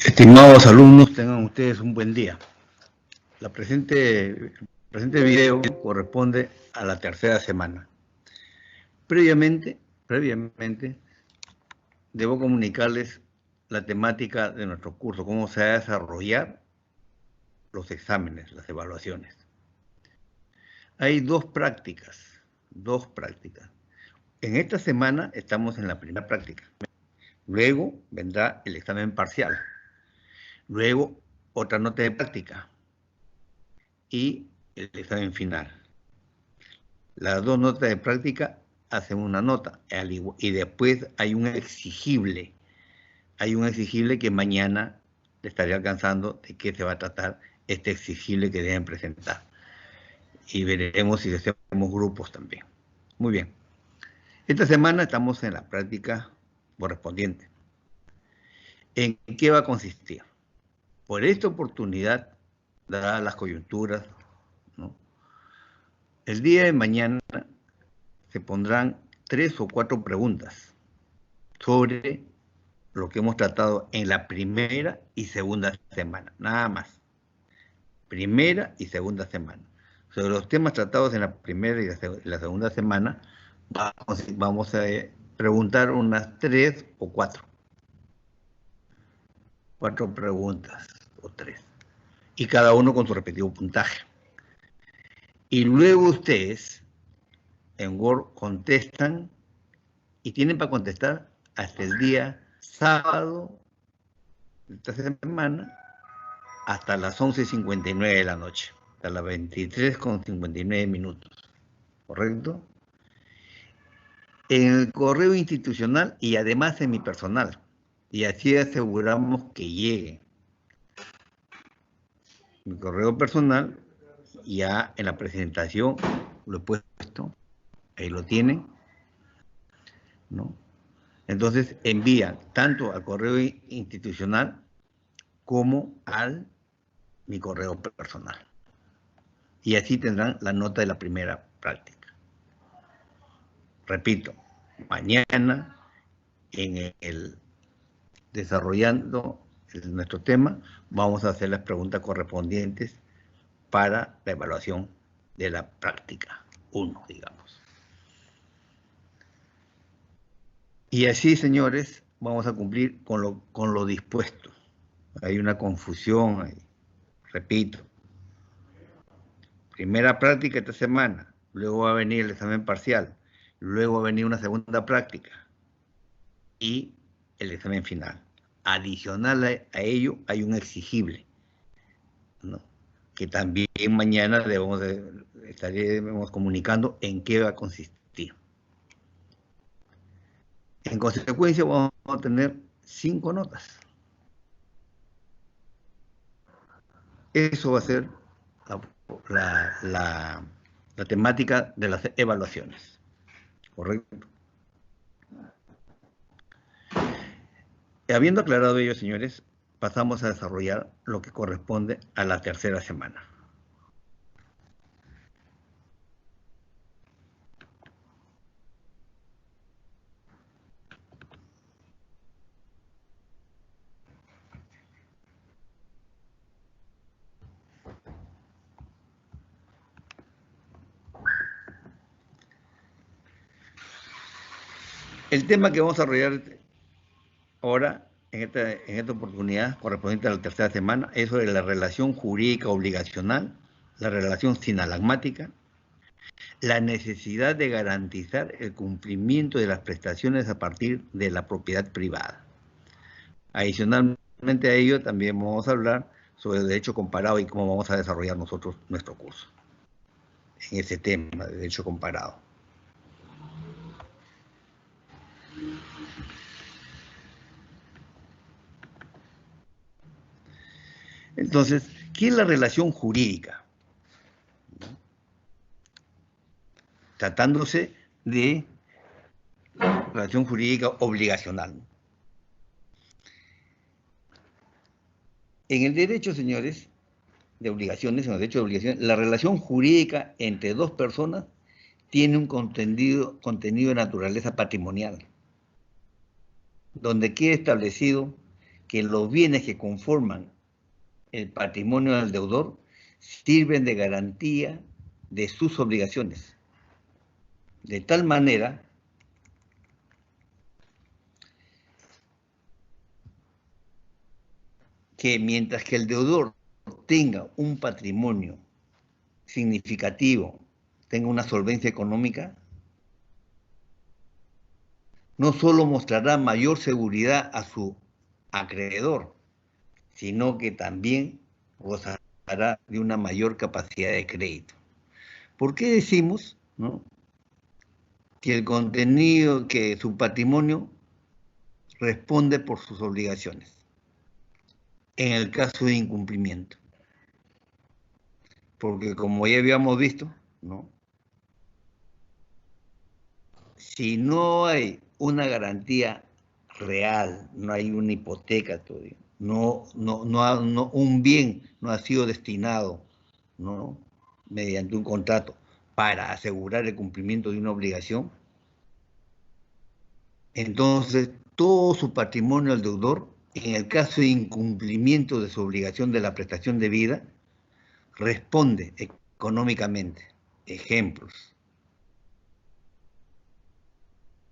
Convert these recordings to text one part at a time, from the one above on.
Estimados alumnos, tengan ustedes un buen día. El presente video corresponde a la tercera semana. Previamente, debo comunicarles la temática de nuestro curso, cómo se va a desarrollar los exámenes, las evaluaciones. Hay dos prácticas. En esta semana estamos en la primera práctica. Luego vendrá el examen parcial. Luego otra nota de práctica. Y el examen final. Las dos notas de práctica hacen una nota y después hay un exigible. Hay un exigible que mañana le estaré alcanzando de qué se va a tratar este exigible que deben presentar. Y veremos si hacemos grupos también. Muy bien. Esta semana estamos en la práctica correspondiente. ¿En qué va a consistir? Por esta oportunidad, dadas las coyunturas, ¿no?, el día de mañana se pondrán 3 o 4 preguntas sobre lo que hemos tratado en la primera y segunda semana, nada más. Primera y segunda semana. Sobre los temas tratados en la primera y la segunda semana, vamos a preguntar unas 3 o 4. 4 preguntas o 3. Y cada uno con su respectivo puntaje. Y luego ustedes en Word contestan y tienen para contestar hasta el día sábado de esta semana hasta las 11:59 de la noche, hasta las 23:59, ¿correcto? En el correo institucional y además en mi personal, y así aseguramos que llegue. Mi correo personal, ya en la presentación lo he puesto, ahí lo tienen, ¿no? Entonces envían tanto al correo institucional como al mi correo personal. Y así tendrán la nota de la primera práctica. Repito, mañana en el desarrollando nuestro tema vamos a hacer las preguntas correspondientes para la evaluación de la práctica 1, digamos. Y así, señores, vamos a cumplir con lo dispuesto. Hay una confusión ahí. Repito, primera práctica esta semana, luego va a venir el examen parcial, luego va a venir una segunda práctica y el examen final. Adicional a ello hay un exigible, ¿no?, que también mañana estaremos comunicando en qué va a consistir. En consecuencia vamos a tener 5 notas. Eso va a ser la temática de las evaluaciones, ¿correcto? Habiendo aclarado ello, señores, pasamos a desarrollar lo que corresponde a la tercera semana. El tema que vamos a desarrollar ahora, en esta oportunidad correspondiente a la tercera semana, es sobre la relación jurídica obligacional, la relación sinalagmática, la necesidad de garantizar el cumplimiento de las prestaciones a partir de la propiedad privada. Adicionalmente a ello, también vamos a hablar sobre el derecho comparado y cómo vamos a desarrollar nosotros nuestro curso en ese tema de derecho comparado. Entonces, ¿qué es la relación jurídica? Tratándose de relación jurídica obligacional. En el derecho, señores, de obligaciones, en el derecho de obligaciones, la relación jurídica entre dos personas tiene un contenido de naturaleza patrimonial, donde queda establecido que los bienes que conforman el patrimonio del deudor sirven de garantía de sus obligaciones, de tal manera que mientras que el deudor tenga un patrimonio significativo, tenga una solvencia económica, no solo mostrará mayor seguridad a su acreedor, sino que también gozará de una mayor capacidad de crédito. ¿Por qué decimos, ¿no?, que el contenido, que su patrimonio responde por sus obligaciones en el caso de incumplimiento? Porque como ya habíamos visto, ¿no?, si no hay una garantía real, no hay una hipoteca todavía, un bien no ha sido destinado, ¿no?, mediante un contrato para asegurar el cumplimiento de una obligación, entonces todo su patrimonio al deudor, en el caso de incumplimiento de su obligación de la prestación debida, responde económicamente. Ejemplos: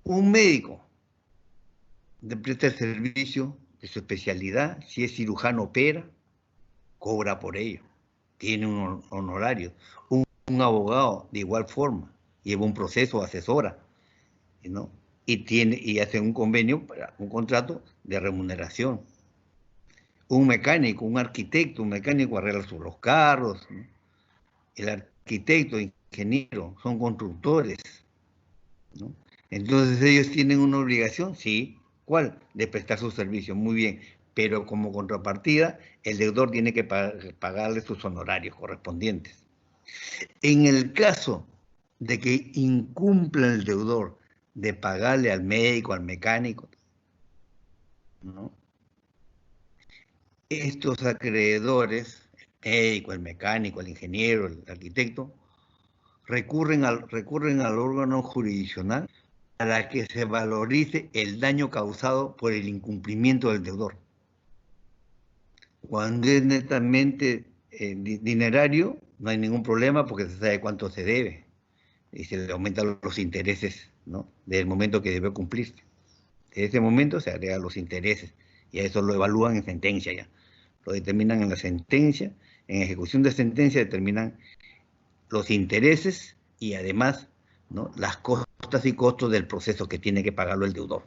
un médico presta el servicio de su especialidad, si es cirujano opera, cobra por ello, tiene un honorario. Un abogado de igual forma, lleva un proceso, asesora, ¿no?, y hace un convenio, un contrato de remuneración. Un mecánico, un arquitecto, un mecánico arregla los carros, ¿no? El arquitecto, ingeniero, son constructores, ¿no? Entonces ellos tienen una obligación, sí. ¿Cuál? De prestar su servicio, muy bien. Pero como contrapartida, el deudor tiene que pagarle sus honorarios correspondientes. En el caso de que incumpla el deudor de pagarle al médico, al mecánico, ¿no?, estos acreedores, el médico, el mecánico, el ingeniero, el arquitecto, recurren al órgano jurisdiccional para que se valorice el daño causado por el incumplimiento del deudor. Cuando es netamente dinerario, no hay ningún problema porque se sabe cuánto se debe y se le aumentan los intereses, ¿no?, del momento que debe cumplirse. En ese momento se agregan los intereses y a eso lo evalúan en sentencia ya. Lo determinan en la sentencia, en ejecución de sentencia determinan los intereses y además, ¿no?, las costas y costos del proceso que tiene que pagarlo el deudor.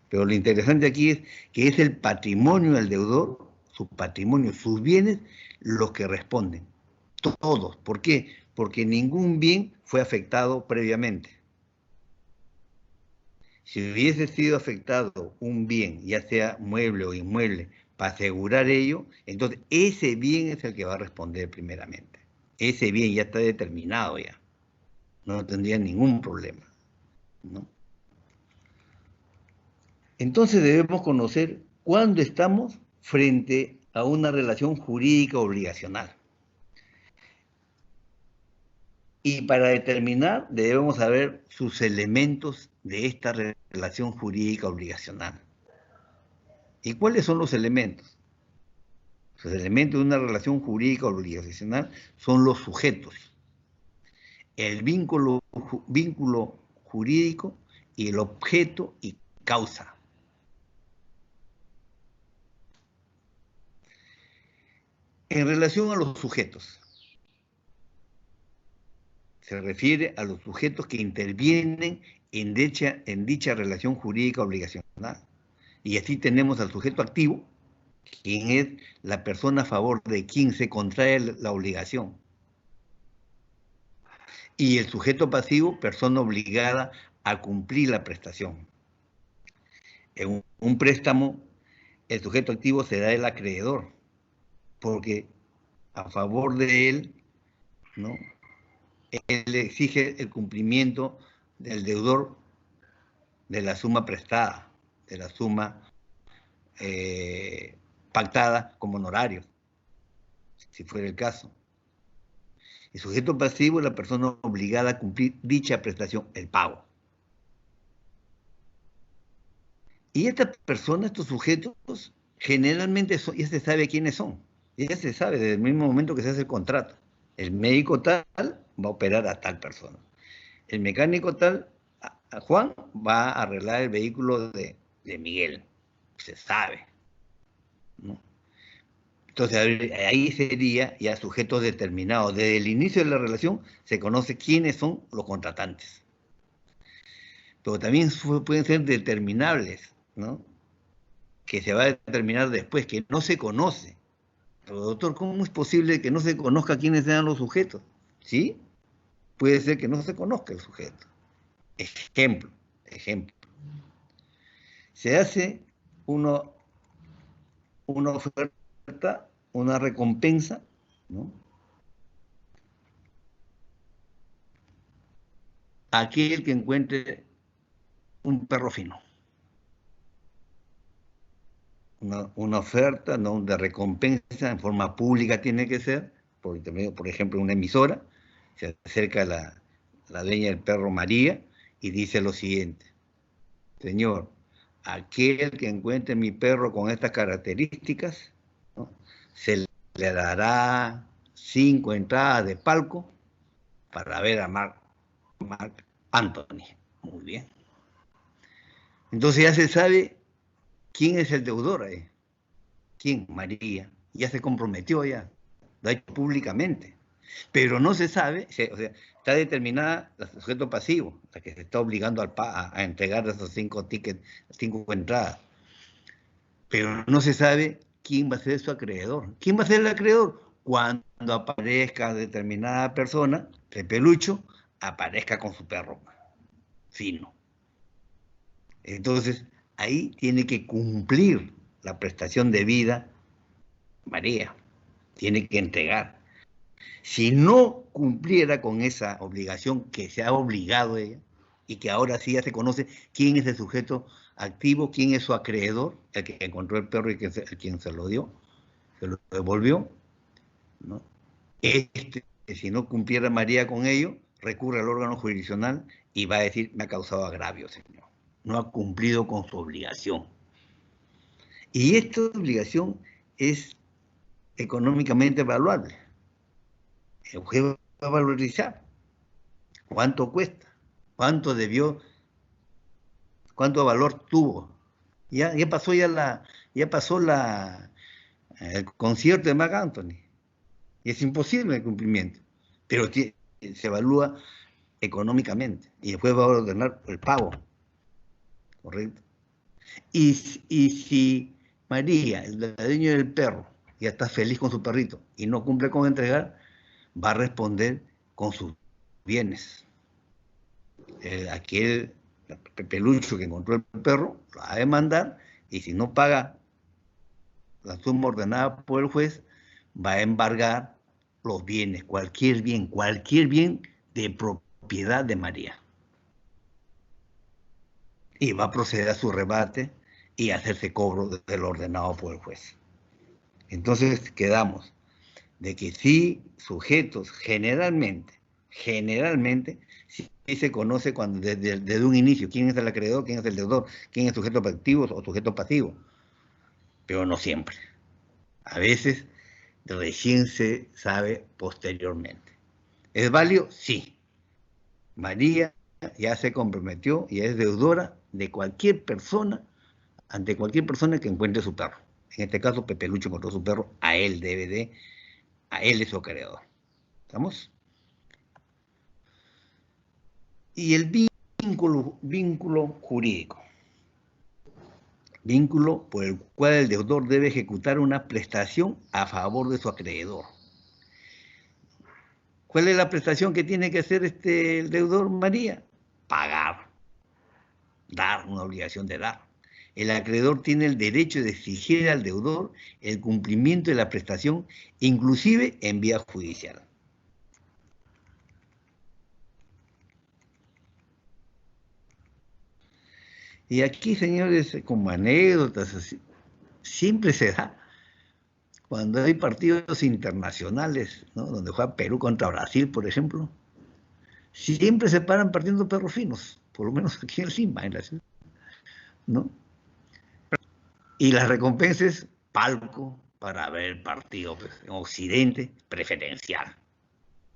Pero lo interesante aquí es que es el patrimonio del deudor, su patrimonio, sus bienes, los que responden. Todos. ¿Por qué? Porque ningún bien fue afectado previamente. Si hubiese sido afectado un bien, ya sea mueble o inmueble, para asegurar ello, entonces ese bien es el que va a responder primeramente. Ese bien ya está determinado ya. No tendría ningún problema, ¿no? Entonces debemos conocer cuándo estamos frente a una relación jurídica obligacional. Y para determinar debemos saber sus elementos de esta relación jurídica obligacional. ¿Y cuáles son los elementos? Los elementos de una relación jurídica obligacional son los sujetos, el vínculo jurídico y el objeto y causa. En relación a los sujetos, se refiere a los sujetos que intervienen en dicha relación jurídica obligacional. Y así tenemos al sujeto activo, quien es la persona a favor de quien se contrae la obligación. Y el sujeto pasivo, persona obligada a cumplir la prestación. En un préstamo, el sujeto activo será el acreedor, porque a favor de él, ¿no?, él exige el cumplimiento del deudor de la suma prestada, de la suma pactada como honorario, si fuera el caso. El sujeto pasivo es la persona obligada a cumplir dicha prestación, el pago. Y estas personas, estos sujetos, generalmente ya se sabe quiénes son. Ya se sabe desde el mismo momento que se hace el contrato. El médico tal va a operar a tal persona. El mecánico tal, a Juan, va a arreglar el vehículo de Miguel. Se sabe, ¿no? Entonces ahí sería ya sujetos determinados. Desde el inicio de la relación se conoce quiénes son los contratantes. Pero también pueden ser determinables, ¿no? Que se va a determinar después, que no se conoce. Pero doctor, ¿cómo es posible que no se conozca quiénes sean los sujetos? ¿Sí? Puede ser que no se conozca el sujeto. Ejemplo. Se hace una oferta, una recompensa, ¿no? A aquel que encuentre un perro fino. Una oferta, ¿no?, de recompensa en forma pública tiene que ser, por intermedio, por ejemplo, una emisora, se acerca la dueña del perro María y dice lo siguiente: señor, aquel que encuentre mi perro con estas características, ¿no?, se le dará 5 entradas de palco para ver a Marc Anthony. Muy bien. Entonces ya se sabe quién es el deudor ahí. ¿Quién? María. Ya se comprometió ya. Lo ha hecho públicamente. Pero no se sabe, o sea, está determinada el sujeto pasivo, la que se está obligando a entregar esos 5 tickets, 5 entradas. Pero no se sabe quién va a ser su acreedor. ¿Quién va a ser el acreedor? Cuando aparezca determinada persona, Pepe Lucho, aparezca con su perro fino. Entonces, ahí tiene que cumplir la prestación de vida María. Tiene que entregar. Si no cumpliera con esa obligación que se ha obligado ella, y que ahora sí ya se conoce quién es el sujeto activo, quién es su acreedor, el que encontró el perro y quien se lo dio, se lo devolvió, ¿no? Si no cumpliera María con ello, recurre al órgano jurisdiccional y va a decir: me ha causado agravio, señor. No ha cumplido con su obligación. Y esta obligación es económicamente evaluable. El juez va a valorizar cuánto cuesta, cuánto debió, cuánto valor tuvo. Ya pasó el concierto de Marc Anthony. Y es imposible el cumplimiento. Pero se evalúa económicamente. Y después va a ordenar el pago. ¿Correcto? Y si María, el dueño del perro, ya está feliz con su perrito y no cumple con entregar, va a responder con sus bienes. Aquel pelucho que encontró el perro lo va a demandar, y si no paga la suma ordenada por el juez, va a embargar los bienes, cualquier bien de propiedad de María. Y va a proceder a su rebate y a hacerse cobro del ordenado por el juez. Entonces quedamos de que sí, sujetos generalmente, sí se conoce cuando desde un inicio quién es el acreedor, quién es el deudor, quién es sujeto activo o sujeto pasivo, pero no siempre. A veces recién se sabe posteriormente. ¿Es válido? Sí. María ya se comprometió y es deudora de cualquier persona, ante cualquier persona que encuentre su perro. En este caso, Pepe Lucho encontró su perro, a él es su acreedor. ¿Estamos? Y el vínculo jurídico. Vínculo por el cual el deudor debe ejecutar una prestación a favor de su acreedor. ¿Cuál es la prestación que tiene que hacer el deudor, María? Pagar. Dar, una obligación de dar. El acreedor tiene el derecho de exigir al deudor el cumplimiento de la prestación, inclusive en vía judicial. Y aquí, señores, como anécdotas, así, siempre se da cuando hay partidos internacionales, ¿no?, donde juega Perú contra Brasil, por ejemplo, siempre se paran partiendo perros finos, por lo menos aquí en Lima, en la ciudad, ¿no? Y las recompensas, palco para ver el partido, pues, en Occidente, preferencial.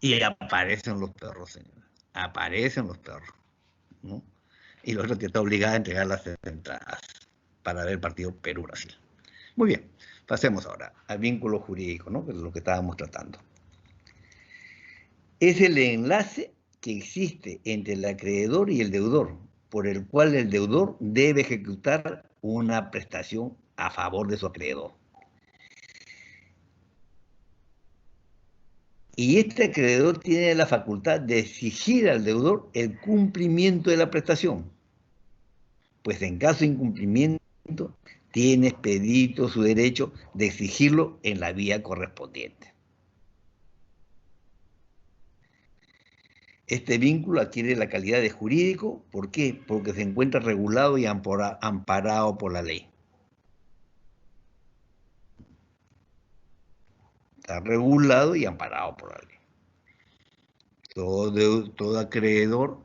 Y aparecen los perros, señor. Aparecen los perros, ¿no? Y los otros que está obligado a entregar las entradas para ver el partido Perú-Brasil. Muy bien, pasemos ahora al vínculo jurídico, ¿no? Que es lo que estábamos tratando. Es el enlace que existe entre el acreedor y el deudor, por el cual el deudor debe ejecutar una prestación a favor de su acreedor. Y este acreedor tiene la facultad de exigir al deudor el cumplimiento de la prestación, pues en caso de incumplimiento tiene expedito su derecho de exigirlo en la vía correspondiente. Este vínculo adquiere la calidad de jurídico, ¿por qué? Porque se encuentra regulado y amparado por la ley. Está regulado y amparado por la ley. Todo acreedor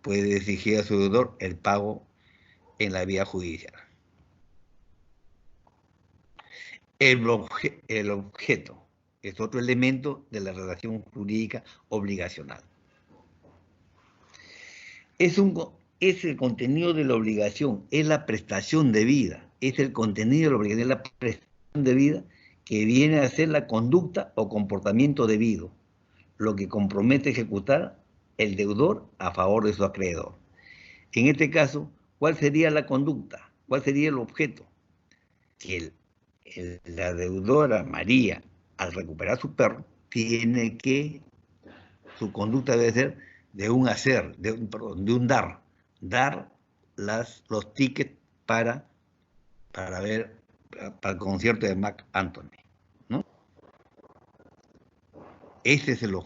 puede exigir a su deudor el pago en la vía judicial. El objeto es otro elemento de la relación jurídica obligacional. Es el contenido de la obligación, es la prestación debida, es el contenido de la obligación, es la prestación debida que viene a ser la conducta o comportamiento debido, lo que compromete a ejecutar el deudor a favor de su acreedor. En este caso, ¿cuál sería la conducta? ¿Cuál sería el objeto? Que la deudora María, al recuperar su perro, su conducta debe ser de un hacer, de un dar los tickets para ver, para el concierto de Marc Anthony, ¿no? Ese es el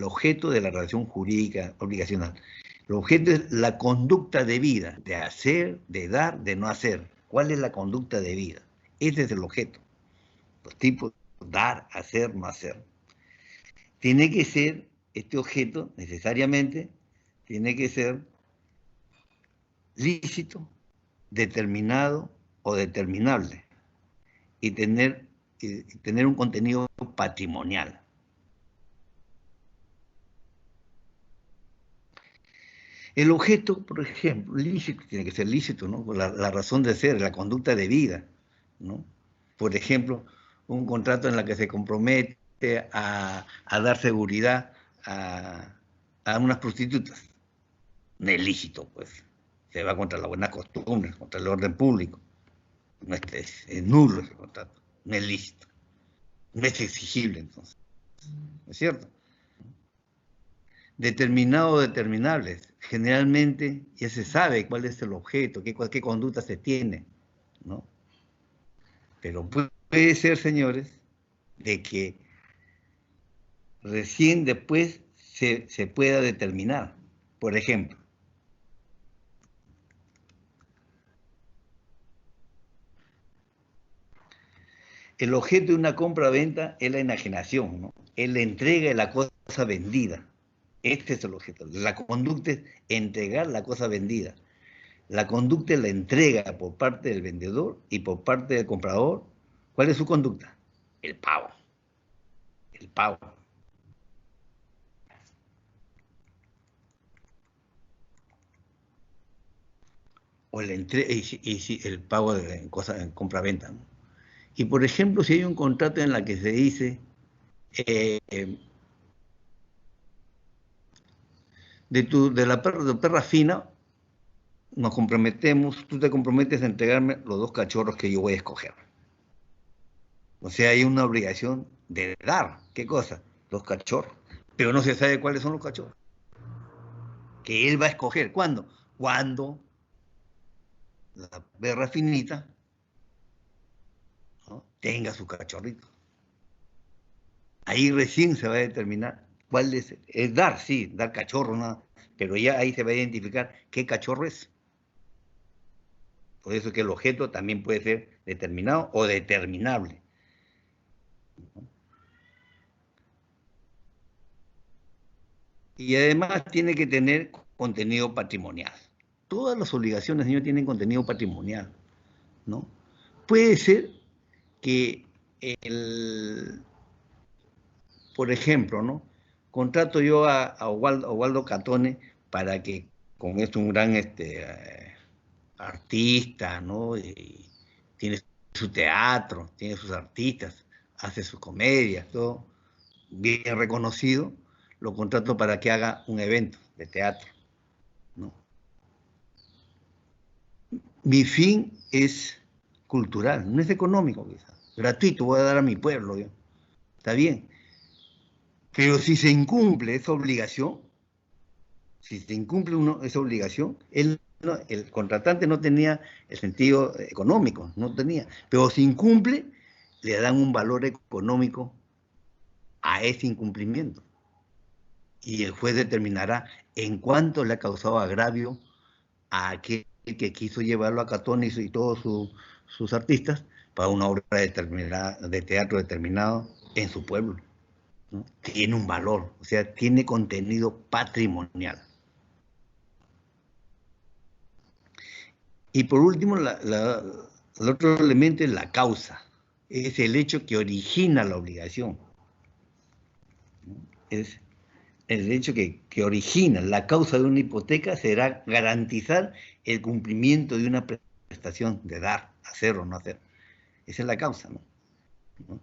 objeto de la relación jurídica obligacional. El objeto es la conducta debida, de hacer, de dar, de no hacer. ¿Cuál es la conducta debida? Ese es el objeto. Los tipos, dar, hacer, no hacer. Tiene que ser, este objeto necesariamente, tiene que ser lícito, determinado o determinable y tener un contenido patrimonial. El objeto, por ejemplo, lícito, tiene que ser lícito, ¿no? La razón de ser, la conducta de vida, ¿no? Por ejemplo, un contrato en el que se compromete a dar seguridad a unas prostitutas. No es lícito, pues. Se va contra la buena costumbre, contra el orden público. No es nulo ese contrato, no es lícito, no es exigible entonces, ¿no es cierto? Determinado o determinables, generalmente ya se sabe cuál es el objeto, qué conducta se tiene, ¿no? Pero puede ser, señores, de que recién después se pueda determinar. Por ejemplo, el objeto de una compra-venta es la enajenación, ¿no? Es la entrega de la cosa vendida. Este es el objeto. La conducta es entregar la cosa vendida. La conducta es la entrega por parte del vendedor y por parte del comprador. ¿Cuál es su conducta? El pago. El pago. O el pago de cosas en compra-venta, ¿no? Y por ejemplo, si hay un contrato en la que se dice de la perra fina, nos comprometemos, tú te comprometes a entregarme los 2 cachorros que yo voy a escoger. O sea, hay una obligación de dar, ¿qué cosa? 2 cachorros. Pero no se sabe cuáles son los cachorros. Que él va a escoger. ¿Cuándo? Cuando la perra finita, ¿no?, tenga su cachorrito. Ahí recién se va a determinar cuál es dar, sí, dar cachorro, ¿no? Pero ya ahí se va a identificar qué cachorro es. Por eso es que el objeto también puede ser determinado o determinable. Y además tiene que tener contenido patrimonial. Todas las obligaciones, señor, tienen contenido patrimonial, ¿no? Puede ser que, por ejemplo, ¿no? Contrato yo a Osvaldo Catone para que, con esto, un gran artista, ¿no? Y tiene su teatro, tiene sus artistas, hace sus comedias, todo bien reconocido, lo contrato para que haga un evento de teatro, ¿no? Mi fin es cultural, no es económico, quizás. Gratuito, voy a dar a mi pueblo, yo. Está bien. Pero si se incumple esa obligación, si se incumple esa obligación, el contratante no tenía el sentido económico, no tenía. Pero si incumple, le dan un valor económico a ese incumplimiento. Y el juez determinará en cuánto le ha causado agravio a aquel que quiso llevarlo a Catón y todos sus artistas para una obra determinada, de teatro determinado en su pueblo, ¿no? Tiene un valor, o sea, tiene contenido patrimonial. Y por último, el otro elemento es la causa. Es el hecho que origina la obligación. Es el hecho que origina la causa de una hipoteca será garantizar el cumplimiento de una prestación de dar, hacer o no hacer. Esa es la causa, ¿no?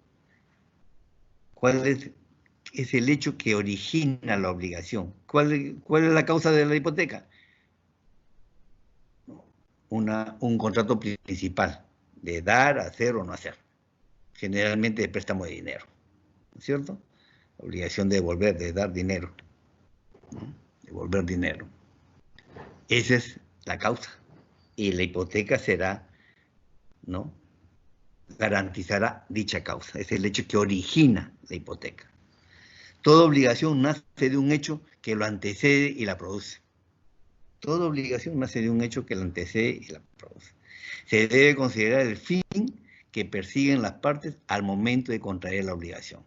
¿Cuál es el hecho que origina la obligación? ¿Cuál es la causa de la hipoteca? Un contrato principal de dar, hacer o no hacer. Generalmente de préstamo de dinero, ¿no es cierto? La obligación de devolver, de dar dinero, ¿no? Devolver dinero. Esa es la causa. Y la hipoteca será, ¿no? Garantizará dicha causa. Es el hecho que origina la hipoteca. Toda obligación nace de un hecho que lo antecede y la produce. Toda obligación nace de un hecho que la antecede y la produce. Se debe considerar el fin que persiguen las partes al momento de contraer la obligación.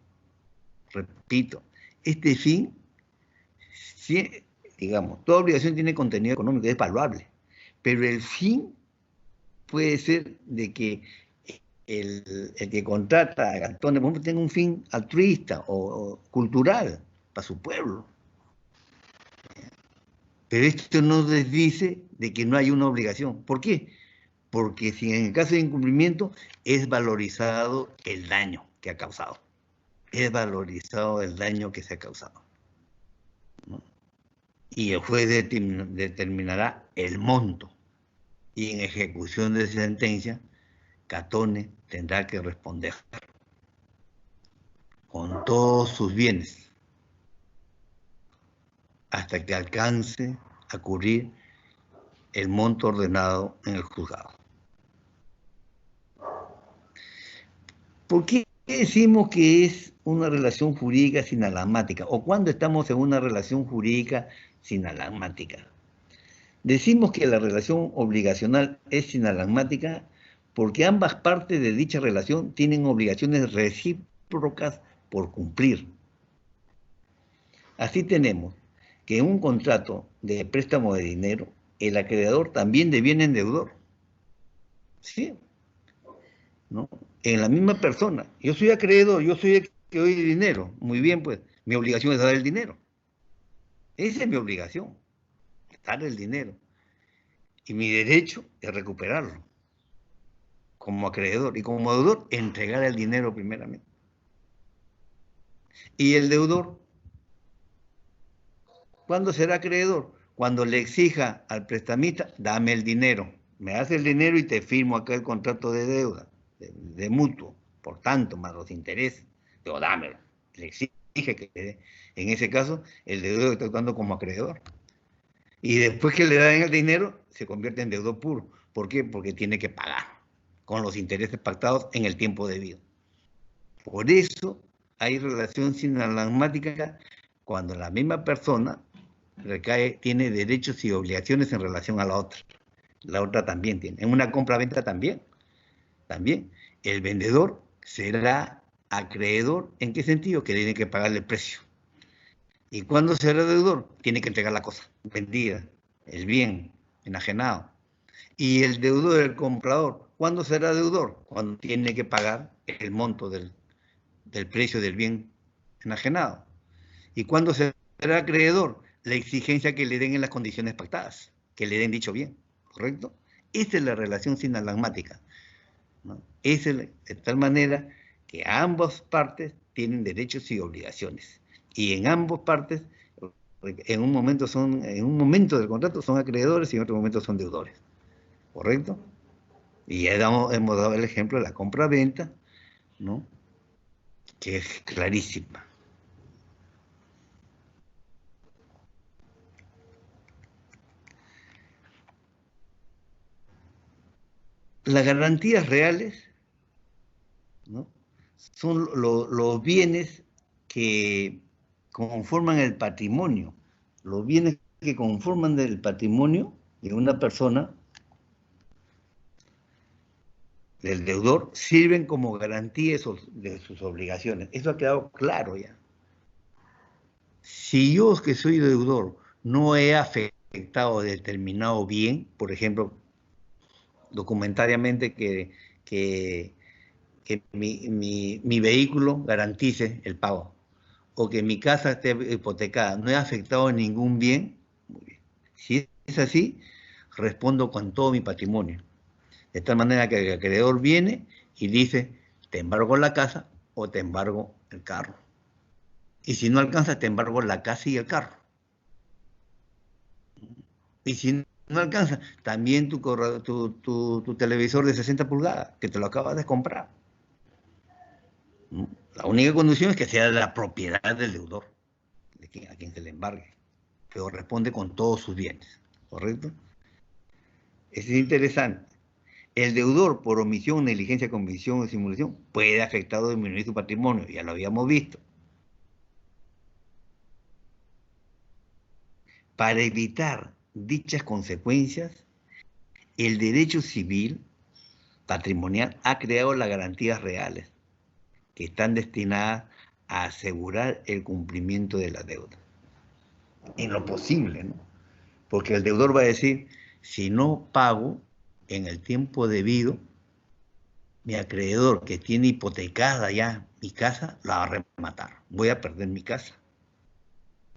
Repito, este fin, digamos, toda obligación tiene contenido económico, es valuable, pero el fin puede ser de que el que contrata a Gantone, por ejemplo, tenga un fin altruista o cultural para su pueblo. Pero esto no desdice de que no hay una obligación. ¿Por qué? Porque si en el caso de incumplimiento es valorizado el daño que ha causado. Es valorizado el daño que se ha causado, ¿no? Y el juez determinará el monto. Y en ejecución de esa sentencia, Catone tendrá que responder con todos sus bienes hasta que alcance a cubrir el monto ordenado en el juzgado. ¿Por qué decimos que es una relación jurídica sinalagmática? ¿O cuándo estamos en una relación jurídica sinalagmática? Decimos que la relación obligacional es sinalagmática porque ambas partes de dicha relación tienen obligaciones recíprocas por cumplir. Así tenemos que en un contrato de préstamo de dinero, el acreedor también deviene en deudor. ¿Sí? ¿No? En la misma persona. Yo soy acreedor, yo soy el que doy dinero. Muy bien, pues, mi obligación es dar el dinero. Esa es mi obligación, dar el dinero. Y mi derecho es recuperarlo como acreedor. Y como deudor, entregar el dinero primeramente. Y el deudor, ¿cuándo será acreedor? Cuando le exija al prestamista, dame el dinero. Me das el dinero y te firmo acá el contrato de deuda, de mutuo. Por tanto, más los intereses. Pero dámelo. Le exige que, en ese caso, el deudor está actuando como acreedor. Y después que le dan el dinero, se convierte en deudor puro. ¿Por qué? Porque tiene que pagar con los intereses pactados en el tiempo debido. Por eso hay relación sinalagmática cuando la misma persona tiene derechos y obligaciones en relación a la otra. La otra también tiene. En una compra-venta también. El vendedor será acreedor. ¿En qué sentido? Que tiene que pagarle el precio. ¿Y cuándo será deudor? Tiene que entregar la cosa vendida, el bien enajenado. Y el deudor, el comprador, ¿Cuándo será deudor? Cuando tiene que pagar el monto del precio del bien enajenado. ¿Y cuándo será acreedor? La exigencia que le den en las condiciones pactadas, que le den dicho bien, ¿correcto? Esa es la relación sinalagmática, ¿no? De tal manera que ambas partes tienen derechos y obligaciones. Y en ambas partes, en un momento del contrato son acreedores y en otro momento son deudores, ¿correcto? Y ya hemos dado el ejemplo de la compra-venta, ¿no? Que es clarísima. Las garantías reales, ¿no? Son los bienes que conforman el patrimonio. Los bienes que conforman el patrimonio de una persona, del deudor, sirven como garantía de sus obligaciones. Eso ha quedado claro ya. Si yo, que soy deudor, no he afectado determinado bien, por ejemplo, documentariamente que mi vehículo garantice el pago, o que mi casa esté hipotecada, no he afectado ningún bien, muy bien. Si es así, respondo con todo mi patrimonio. De tal manera que el acreedor viene y dice, te embargo la casa o te embargo el carro. Y si no alcanza, te embargo la casa y el carro. Y si no alcanza, también tu televisor de 60 pulgadas, que te lo acabas de comprar. La única condición es que sea de la propiedad del deudor, a quien se le embargue, pero responde con todos sus bienes, ¿correcto? Eso es interesante. El deudor, por omisión, negligencia, comisión o simulación, puede afectar o disminuir su patrimonio, ya lo habíamos visto. Para evitar dichas consecuencias, el derecho civil patrimonial ha creado las garantías reales, que están destinadas a asegurar el cumplimiento de la deuda. En lo posible, ¿no? Porque el deudor va a decir, si no pago en el tiempo debido, mi acreedor que tiene hipotecada ya mi casa, la va a rematar. Voy a perder mi casa.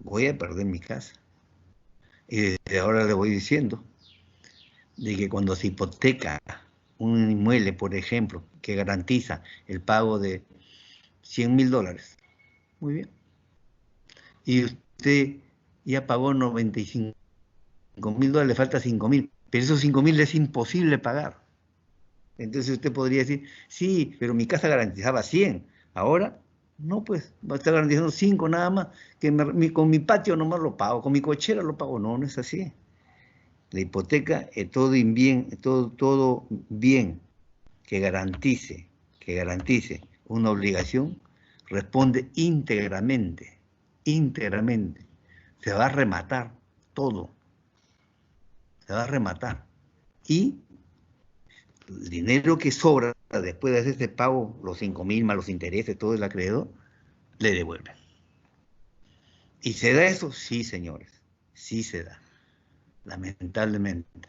Voy a perder mi casa. Y desde ahora le voy diciendo de que cuando se hipoteca un inmueble, por ejemplo, que garantiza el pago de $100,000, muy bien, y usted ya pagó $95,000, le falta 5,000, pero esos 5,000 es imposible pagar. Entonces usted podría decir, sí, pero mi casa garantizaba 100, ahora no, pues va a estar garantizando 5 nada más, que con mi patio nomás lo pago, con mi cochera lo pago. No, no es así. La hipoteca es todo bien que garantice una obligación, responde íntegramente. Se va a rematar todo, se va a rematar. Y el dinero que sobra después de hacer este pago, los 5,000 más los intereses, todo el acreedor, le devuelve. ¿Y se da eso? Sí, señores, sí se da. Lamentablemente.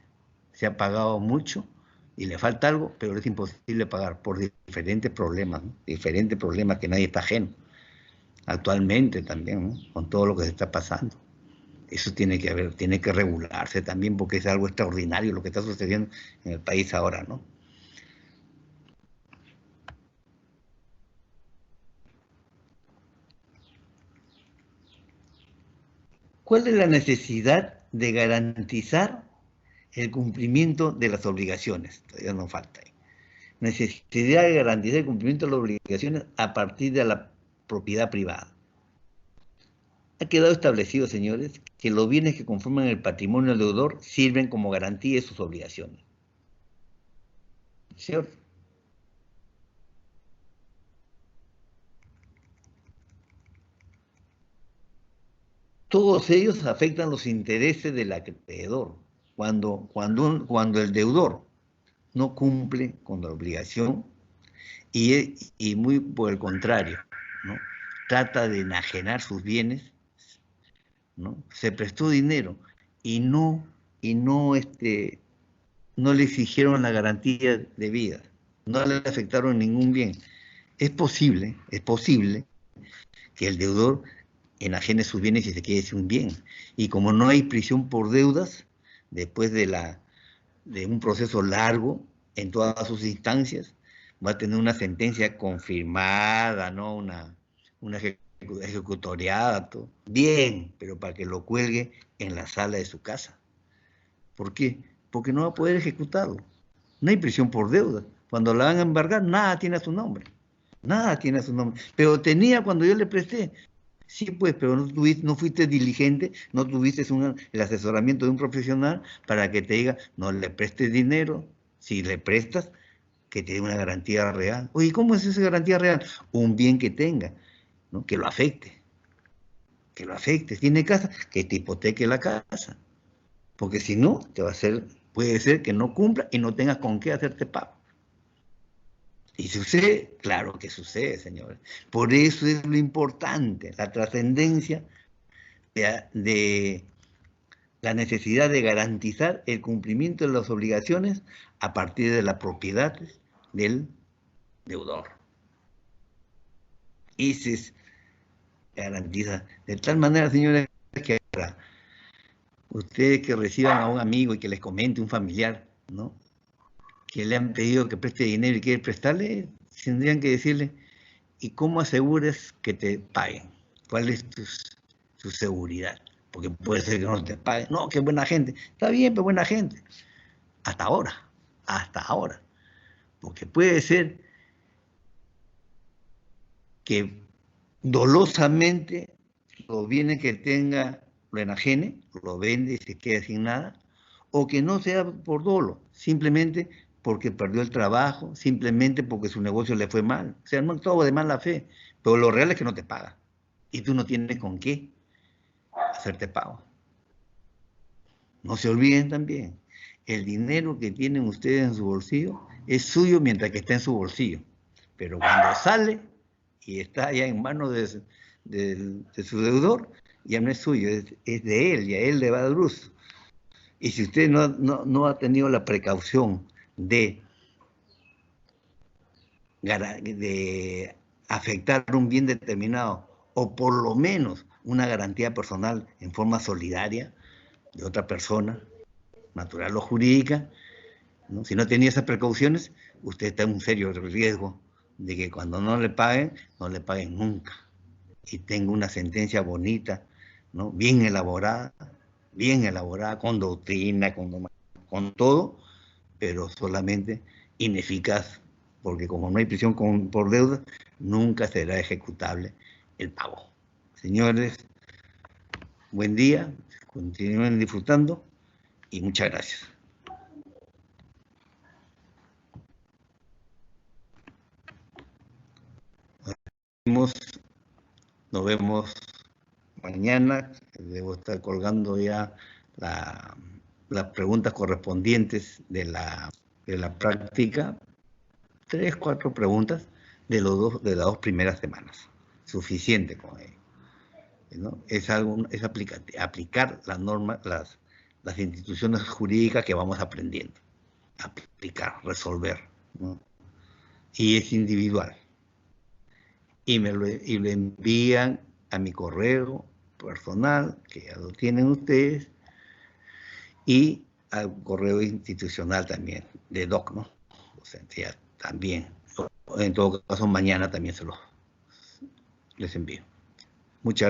Se ha pagado mucho y le falta algo, pero es imposible pagar por diferentes problemas, ¿no? Diferentes problemas que nadie está ajeno. Actualmente también, ¿no? Con todo lo que se está pasando. Eso tiene que regularse también porque es algo extraordinario lo que está sucediendo en el país ahora, ¿no? ¿Cuál es la necesidad de garantizar el cumplimiento de las obligaciones? Todavía nos falta ahí. Necesidad de garantizar el cumplimiento de las obligaciones a partir de la propiedad privada. Ha quedado establecido, señores, que los bienes que conforman el patrimonio del deudor sirven como garantía de sus obligaciones. ¿Cierto? Todos ellos afectan los intereses del acreedor. Cuando el deudor no cumple con la obligación y muy por el contrario, ¿no? Trata de enajenar sus bienes, ¿no? Se prestó dinero y no no le exigieron la garantía de vida, no le afectaron ningún bien. Es posible que el deudor enajene sus bienes y se quede sin un bien. Y como no hay prisión por deudas, después de un proceso largo en todas sus instancias, va a tener una sentencia confirmada, ¿no? Una ejecutoriada, todo. Bien, pero para que lo cuelgue en la sala de su casa. ¿Por qué? Porque no va a poder ejecutarlo. No hay prisión por deuda. Cuando la van a embargar, nada tiene a su nombre. Nada tiene a su nombre. Pero tenía cuando yo le presté. Sí, pues, pero no fuiste diligente, no tuviste el asesoramiento de un profesional para que te diga, no le prestes dinero. Si le prestas, que te dé una garantía real. Oye, ¿cómo es esa garantía real? Un bien que tenga, ¿no? Que lo afecte. Que lo afecte. Tiene casa, que te hipoteque la casa. Porque si no, te va a hacer, puede ser que no cumpla y no tengas con qué hacerte pago. Y sucede, claro que sucede, señores. Por eso es lo importante, la trascendencia de la necesidad de garantizar el cumplimiento de las obligaciones a partir de la propiedad del deudor. Y se garantiza de tal manera, señores, que ahora ustedes que reciban a un amigo y que les comente un familiar, ¿no? Que le han pedido que preste dinero y quiere prestarle, tendrían que decirle, ¿y cómo aseguras que te paguen? ¿Cuál es tu seguridad? Porque puede ser que no te paguen. No, qué buena gente. Está bien, pero buena gente. Hasta ahora, hasta ahora. Porque puede ser que dolosamente los bienes que tenga lo enajene, lo vende y se quede sin nada, o que no sea por dolo, simplemente porque perdió el trabajo, simplemente porque su negocio le fue mal. O sea, no todo de mala fe, pero lo real es que no te paga. Y tú no tienes con qué hacerte pago. No se olviden también, el dinero que tienen ustedes en su bolsillo es suyo mientras que está en su bolsillo. Pero cuando sale y está ya en manos de su deudor, ya no es suyo, es de él, y a él le va a dar uso. Y si usted no ha tenido la precaución de afectar un bien determinado, o por lo menos una garantía personal en forma solidaria de otra persona, natural o jurídica, ¿no? Si no tenía esas precauciones, usted está en un serio riesgo de que cuando no le paguen nunca. Y tenga una sentencia bonita, ¿no? Bien elaborada, con doctrina, con todo, pero solamente ineficaz, porque como no hay prisión por deuda, nunca será ejecutable el pago. Señores, buen día, continúen disfrutando y muchas gracias. Nos vemos mañana. Debo estar colgando ya las preguntas correspondientes de la práctica. 3, 4 preguntas de las 2 primeras semanas. Suficiente con ello, ¿no? Es aplicar las normas, las instituciones jurídicas que vamos aprendiendo. Aplicar, resolver, ¿no? Y es individual. Y lo envían a mi correo personal, que ya lo tienen ustedes, y al correo institucional también, de DOC, ¿no? O sea, ya también. En todo caso, mañana también les envío. Muchas gracias.